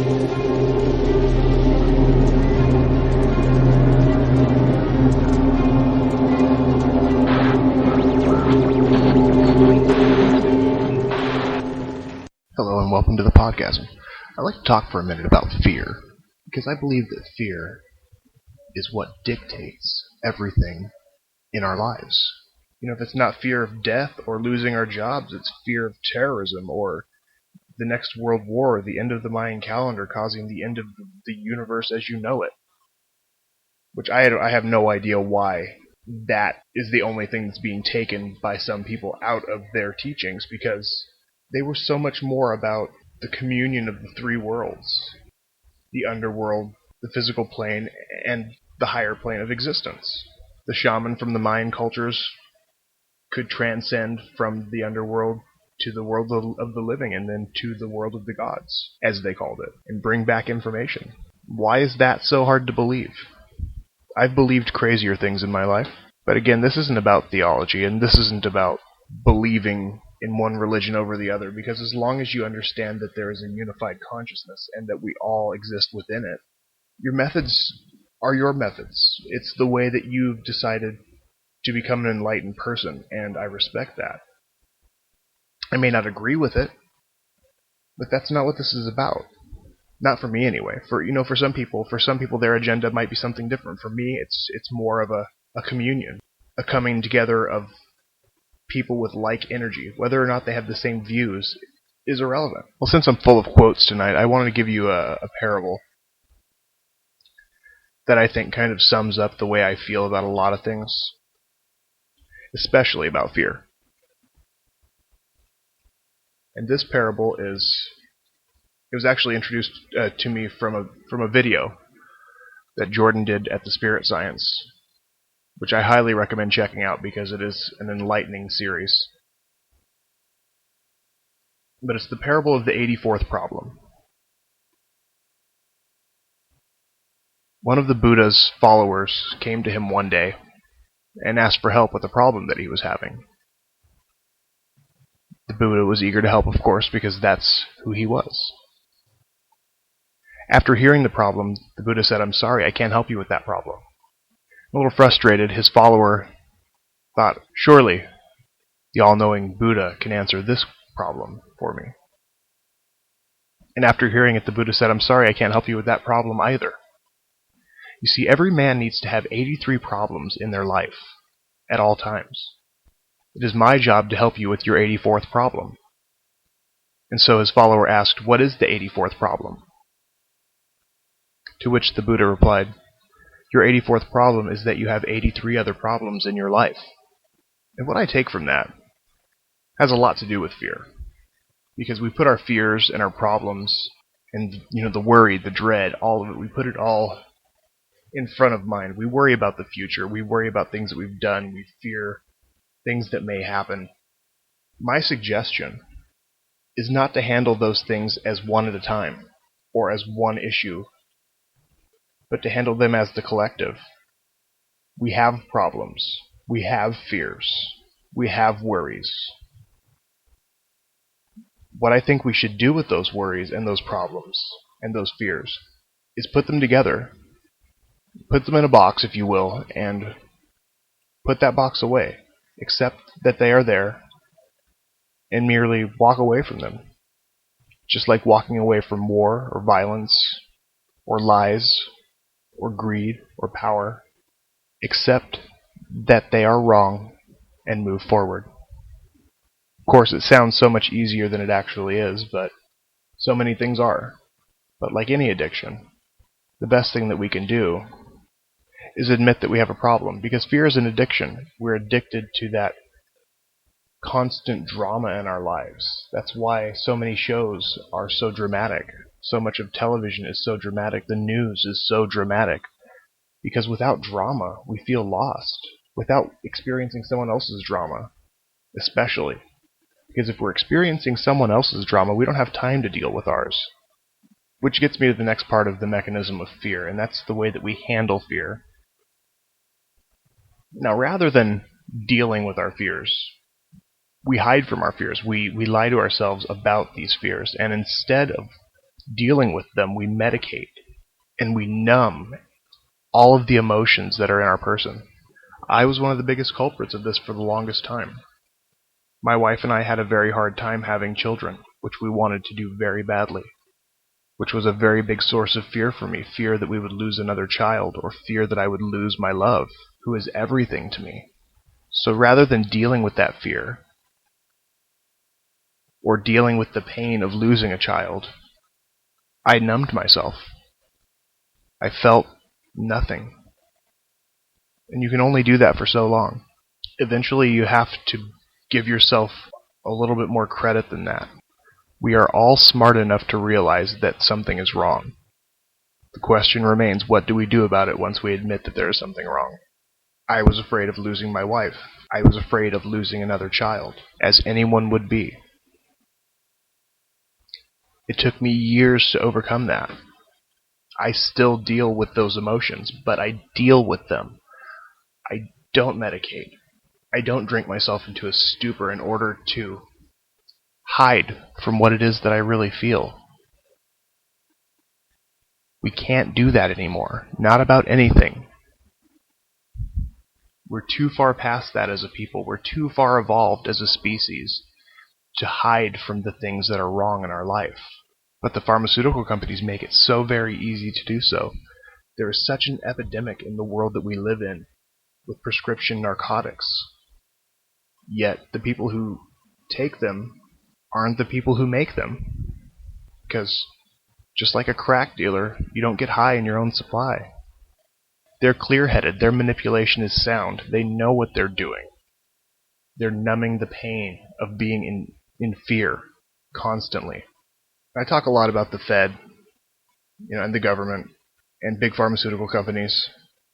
Hello and welcome to the Podgasm. I'd like to talk for a minute about fear, because I believe that fear is what dictates everything in our lives. If it's not fear of death or losing our jobs, it's fear of terrorism or the next world war, or the end of the Mayan calendar causing the end of the universe as you know it. Which I have no idea why that is the only thing that's being taken by some people out of their teachings, because they were so much more about the communion of the three worlds: the underworld, the physical plane, and the higher plane of existence. The shaman from the Mayan cultures could transcend from the underworld to the world of the living, and then to the world of the gods, as they called it, and bring back information. Why is that so hard to believe? I've believed crazier things in my life. But again, this isn't about theology, and this isn't about believing in one religion over the other, because as long as you understand that there is a unified consciousness and that we all exist within it, your methods are your methods. It's the way that you've decided to become an enlightened person, and I respect that. I may not agree with it, but that's not what this is about. Not for me anyway. For some people their agenda might be something different. For me, it's more of a communion, a coming together of people with like energy. Whether or not they have the same views is irrelevant. Well, since I'm full of quotes tonight, I wanted to give you a parable that I think kind of sums up the way I feel about a lot of things, especially about fear. And this parable it was actually introduced to me from a video that Jordan did at the Spirit Science, which I highly recommend checking out because it is an enlightening series. But it's the parable of the 84th problem. One of the Buddha's followers came to him one day and asked for help with a problem that he was having. The Buddha was eager to help, of course, because that's who he was. After hearing the problem, the Buddha said, "I'm sorry, I can't help you with that problem." A little frustrated, his follower thought, "Surely the all-knowing Buddha can answer this problem for me." And after hearing it, the Buddha said, "I'm sorry, I can't help you with that problem either." You see, every man needs to have 83 problems in their life at all times. It is my job to help you with your 84th problem. And so his follower asked, "What is the 84th problem?" To which the Buddha replied, "Your 84th problem is that you have 83 other problems in your life." And what I take from that has a lot to do with fear. Because we put our fears and our problems and the worry, the dread, all of it, we put it all in front of mind. We worry about the future. We worry about things that we've done. We fear things that may happen. My suggestion is not to handle those things as one at a time or as one issue, but to handle them as the collective. We have problems. We have fears. We have worries. What I think we should do with those worries and those problems and those fears is put them together. Put them in a box, if you will, and put that box away. Accept that they are there and merely walk away from them. Just like walking away from war or violence or lies or greed or power. Accept that they are wrong and move forward. Of course, it sounds so much easier than it actually is, but so many things are. But like any addiction, the best thing that we can do is admit that we have a problem, because fear is an addiction. We're addicted to that constant drama in our lives. That's why so many shows are so dramatic. So much of television is so dramatic. The news is so dramatic. Because without drama, we feel lost. Without experiencing someone else's drama, especially. Because if we're experiencing someone else's drama, we don't have time to deal with ours. Which gets me to the next part of the mechanism of fear, and that's the way that we handle fear. Now, rather than dealing with our fears, we hide from our fears. We lie to ourselves about these fears. And instead of dealing with them, we medicate and we numb all of the emotions that are in our person. I was one of the biggest culprits of this for the longest time. My wife and I had a very hard time having children, which we wanted to do very badly, which was a very big source of fear for me, fear that we would lose another child, or fear that I would lose my love, who is everything to me. So rather than dealing with that fear, or dealing with the pain of losing a child, I numbed myself. I felt nothing. And you can only do that for so long. Eventually you have to give yourself a little bit more credit than that. We are all smart enough to realize that something is wrong. The question remains, what do we do about it once we admit that there is something wrong? I was afraid of losing my wife. I was afraid of losing another child, as anyone would be. It took me years to overcome that. I still deal with those emotions, but I deal with them. I don't medicate. I don't drink myself into a stupor in order to hide from what it is that I really feel. We can't do that anymore. Not about anything. We're too far past that as a people. We're too far evolved as a species to hide from the things that are wrong in our life. But the pharmaceutical companies make it so very easy to do so. There is such an epidemic in the world that we live in with prescription narcotics. Yet the people who take them aren't the people who make them. Because just like a crack dealer, you don't get high in your own supply. They're clear-headed. Their manipulation is sound. They know what they're doing. They're numbing the pain of being in fear constantly. I talk a lot about the Fed, and the government, and big pharmaceutical companies.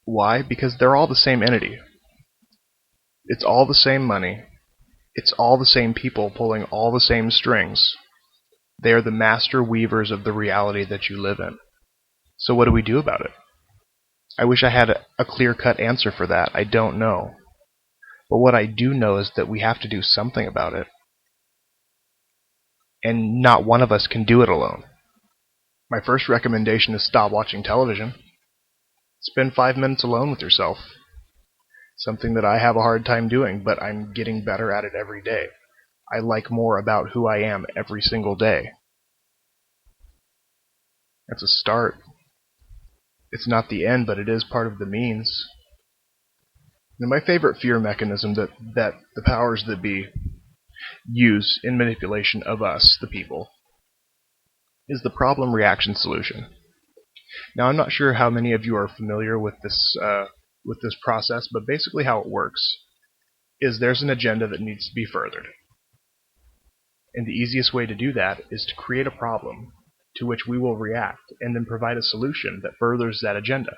Why? Because they're all the same entity. It's all the same money. It's all the same people pulling all the same strings. They are the master weavers of the reality that you live in. So what do we do about it? I wish I had a clear-cut answer for that. I don't know. But what I do know is that we have to do something about it. And not one of us can do it alone. My first recommendation is stop watching television. Spend 5 minutes alone with yourself. Something that I have a hard time doing, but I'm getting better at it every day. I like more about who I am every single day. That's a start. It's not the end, but it is part of the means. And my favorite fear mechanism that the powers that be use in manipulation of us, the people, is the problem reaction solution. Now, I'm not sure how many of you are familiar with this process, but basically how it works is there's an agenda that needs to be furthered. And the easiest way to do that is to create a problem to which we will react and then provide a solution that furthers that agenda.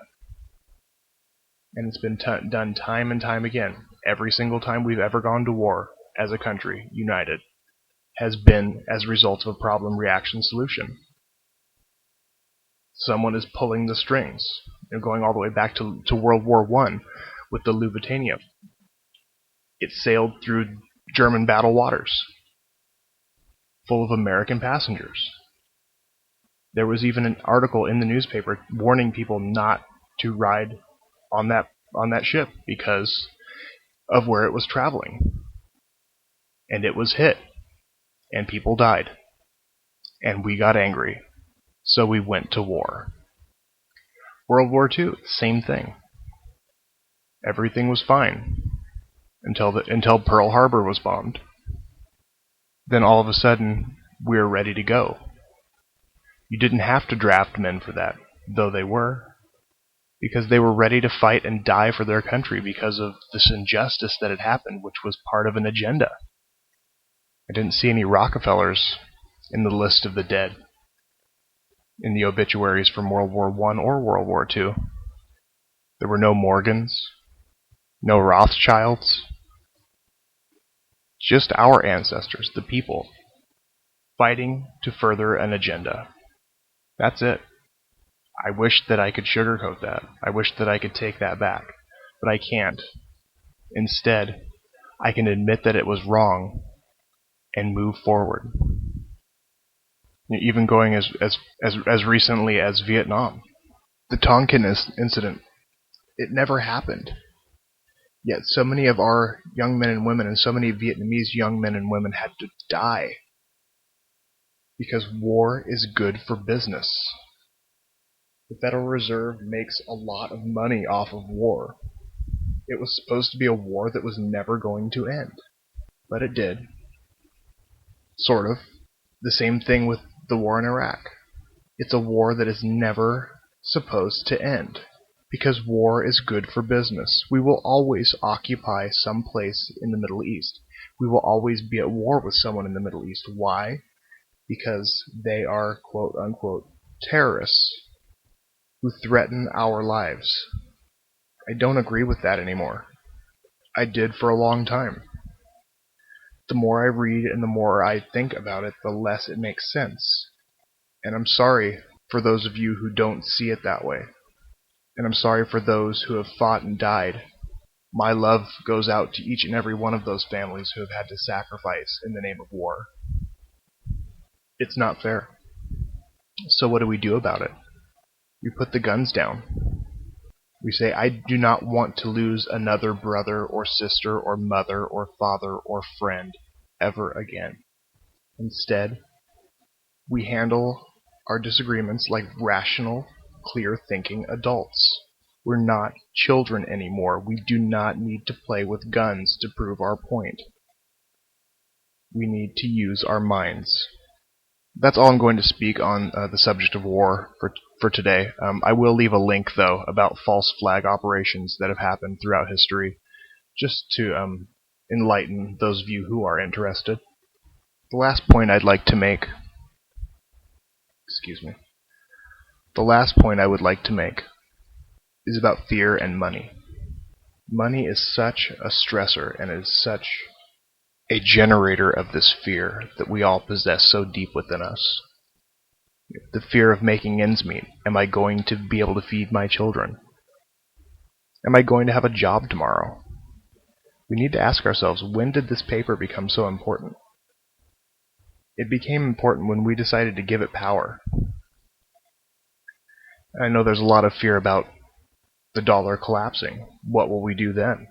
And it's been done time and time again. Every single time we've ever gone to war as a country, united, has been as a result of a problem reaction solution. Someone is pulling the strings. Going all the way back to World War I with the Lusitania. It sailed through German battle waters, full of American passengers. There was even an article in the newspaper warning people not to ride on that ship because of where it was traveling. And it was hit. And people died. And we got angry. So we went to war. World War II, same thing. Everything was fine until Pearl Harbor was bombed. Then all of a sudden, we were ready to go. You didn't have to draft men for that, though they were, because they were ready to fight and die for their country because of this injustice that had happened, which was part of an agenda. I didn't see any Rockefellers in the list of the dead in the obituaries from World War I or World War II. There were no Morgans, no Rothschilds, just our ancestors, the people, fighting to further an agenda. That's it. I wish that I could sugarcoat that. I wish that I could take that back, but I can't. Instead, I can admit that it was wrong and move forward. even going as recently as Vietnam. The Tonkin incident, it never happened. Yet so many of our young men and women and so many Vietnamese young men and women had to die because war is good for business. The Federal Reserve makes a lot of money off of war. It was supposed to be a war that was never going to end, but it did. Sort of. The same thing with the war in Iraq. It's a war that is never supposed to end, because war is good for business. We will always occupy some place in the Middle East. We will always be at war with someone in the Middle East. Why? Because they are quote-unquote terrorists who threaten our lives. I don't agree with that anymore. I did for a long time. The more I read and the more I think about it, the less it makes sense. And I'm sorry for those of you who don't see it that way. And I'm sorry for those who have fought and died. My love goes out to each and every one of those families who have had to sacrifice in the name of war. It's not fair. So what do we do about it? We put the guns down. We say, I do not want to lose another brother or sister or mother or father or friend ever again. Instead, we handle our disagreements like rational, clear-thinking adults. We're not children anymore. We do not need to play with guns to prove our point. We need to use our minds. That's all I'm going to speak on the subject of war for today. I will leave a link, though, about false flag operations that have happened throughout history, just to enlighten those of you who are interested. The last point I'd like to make... The last point I would like to make is about fear and money. Money is such a stressor and is such a generator of this fear that we all possess so deep within us. The fear of making ends meet. Am I going to be able to feed my children? Am I going to have a job tomorrow? We need to ask ourselves, when did this paper become so important? It became important when we decided to give it power. I know there's a lot of fear about the dollar collapsing. What will we do then?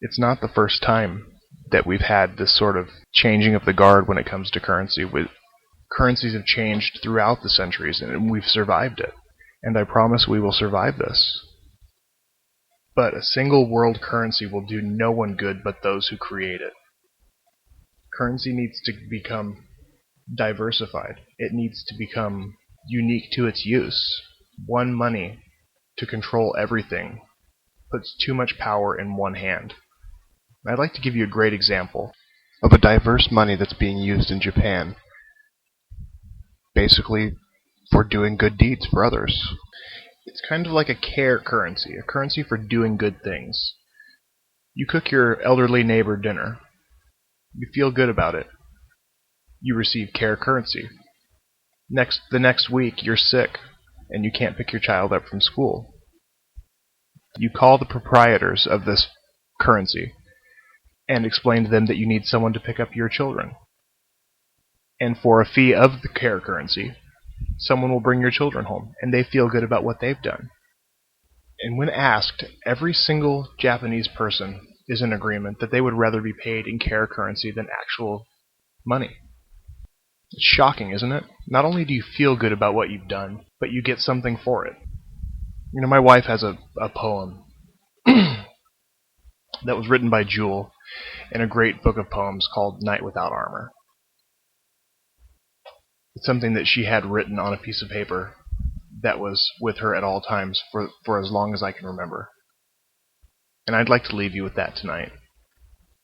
It's not the first time that we've had this sort of changing of the guard when it comes to currency. Currencies have changed throughout the centuries, and we've survived it. And I promise we will survive this. But a single world currency will do no one good but those who create it. Currency needs to become diversified. It needs to become unique to its use. One money to control everything puts too much power in one hand. I'd like to give you a great example of a diverse money that's being used in Japan, basically for doing good deeds for others. It's kind of like a care currency, a currency for doing good things. You cook your elderly neighbor dinner. You feel good about it. You receive care currency. The next week, you're sick, and you can't pick your child up from school. You call the proprietors of this currency and explain to them that you need someone to pick up your children. And for a fee of the care currency, someone will bring your children home, and they feel good about what they've done. And when asked, every single Japanese person is in agreement that they would rather be paid in care currency than actual money. It's shocking, isn't it? Not only do you feel good about what you've done, but you get something for it. You know, my wife has a poem that was written by Jewel in a great book of poems called Night Without Armor. It's something that she had written on a piece of paper that was with her at all times for as long as I can remember. And I'd like to leave you with that tonight.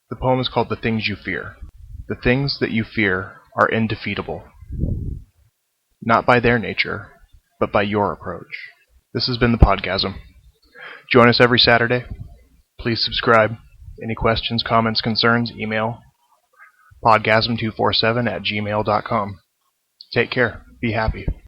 The poem is called The Things You Fear. The things that you fear are indefeatable. Not by their nature, but by your approach. This has been the Podgasm. Join us every Saturday. Please subscribe. Any questions, comments, concerns, email podgasm247@gmail.com. Take care. Be happy.